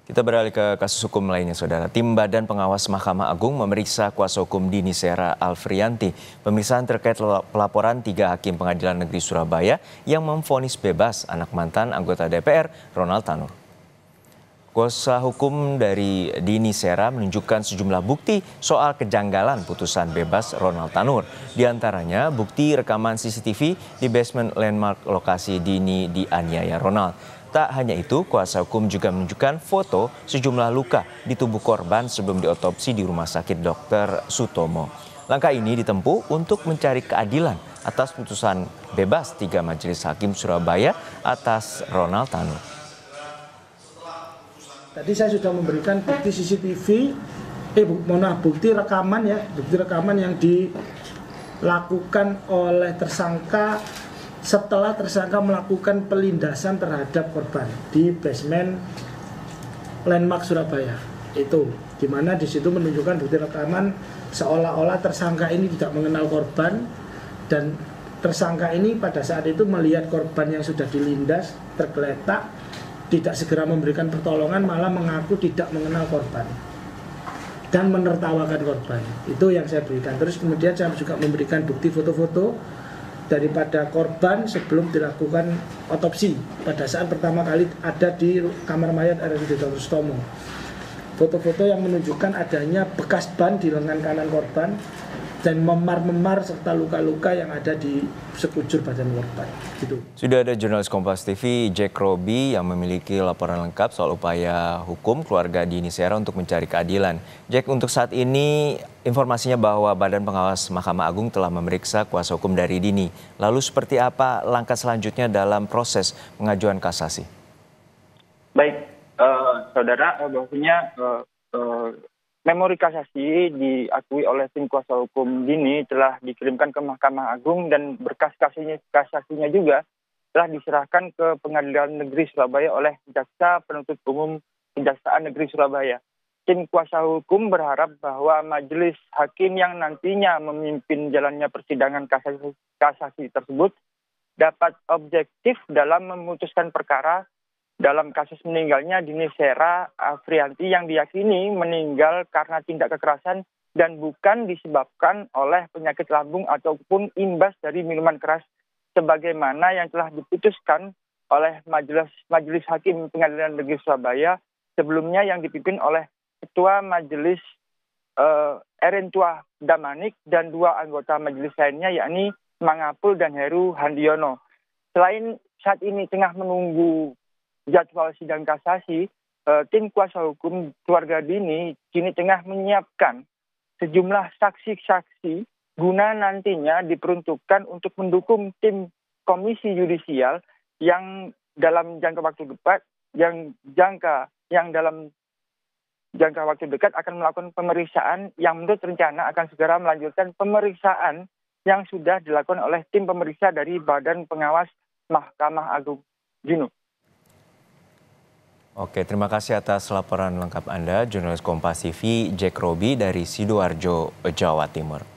Kita beralih ke kasus hukum lainnya, Saudara. Tim Badan Pengawas Mahkamah Agung memeriksa kuasa hukum Dini Sera Alfrianti. Pemeriksaan terkait pelaporan 3 hakim Pengadilan Negeri Surabaya yang memvonis bebas anak mantan anggota DPR Ronald Tanur. Kuasa hukum dari Dini Sera menunjukkan sejumlah bukti soal kejanggalan putusan bebas Ronald Tanur. Di antaranya bukti rekaman CCTV di basement landmark lokasi Dini dianiaya Ronald. Tak hanya itu, kuasa hukum juga menunjukkan foto sejumlah luka di tubuh korban sebelum diotopsi di Rumah Sakit Dr. Sutomo. Langkah ini ditempuh untuk mencari keadilan atas putusan bebas 3 majelis hakim Surabaya atas Ronald Tanur. Tadi saya sudah memberikan bukti CCTV, bukti rekaman yang dilakukan oleh tersangka setelah tersangka melakukan pelindasan terhadap korban di basement landmark Surabaya. Itu dimana di situ menunjukkan bukti rekaman seolah-olah tersangka ini tidak mengenal korban, dan tersangka ini pada saat itu melihat korban yang sudah dilindas tergeletak, tidak segera memberikan pertolongan, malah mengaku tidak mengenal korban dan menertawakan korban. Itu yang saya berikan. Terus kemudian saya juga memberikan bukti foto-foto daripada korban sebelum dilakukan otopsi pada saat pertama kali ada di kamar mayat RSUD Dr. Sutomo. Foto-foto yang menunjukkan adanya bekas ban di lengan kanan korban dan memar-memar serta luka-luka yang ada di sekujur badan korban. Gitu. Sudah ada jurnalis Kompas TV Jack Roby yang memiliki laporan lengkap soal upaya hukum keluarga Dini Sera untuk mencari keadilan. Jack, untuk saat ini informasinya bahwa Badan Pengawas Mahkamah Agung telah memeriksa kuasa hukum dari Dini. Lalu seperti apa langkah selanjutnya dalam proses pengajuan kasasi? Baik, saudara, bahwasanya memori kasasi diakui oleh tim kuasa hukum Dini telah dikirimkan ke Mahkamah Agung, dan berkas kasasinya juga telah diserahkan ke Pengadilan Negeri Surabaya oleh Jaksa Penuntut Umum Kejaksaan Negeri Surabaya. Tim kuasa hukum berharap bahwa majelis hakim yang nantinya memimpin jalannya persidangan kasasi tersebut dapat objektif dalam memutuskan perkara dalam kasus meninggalnya Dini Sera Alfrianti yang diyakini meninggal karena tindak kekerasan dan bukan disebabkan oleh penyakit lambung ataupun imbas dari minuman keras, sebagaimana yang telah diputuskan oleh Majelis Hakim Pengadilan Negeri Surabaya sebelumnya yang dipimpin oleh Ketua Majelis Erentua Damanik dan 2 anggota majelis lainnya, yakni Mangapul dan Heru Handiono. Selain saat ini tengah menunggu jadwal sidang kasasi, tim kuasa hukum keluarga Dini kini tengah menyiapkan sejumlah saksi-saksi guna nantinya diperuntukkan untuk mendukung tim komisi yudisial yang dalam jangka waktu dekat dalam jangka waktu dekat akan melakukan pemeriksaan yang menurut rencana akan segera melanjutkan pemeriksaan yang sudah dilakukan oleh tim pemeriksa dari Badan Pengawas Mahkamah Agung. Gino. Oke, terima kasih atas laporan lengkap Anda, jurnalis Kompas TV Jack Roby dari Sidoarjo, Jawa Timur.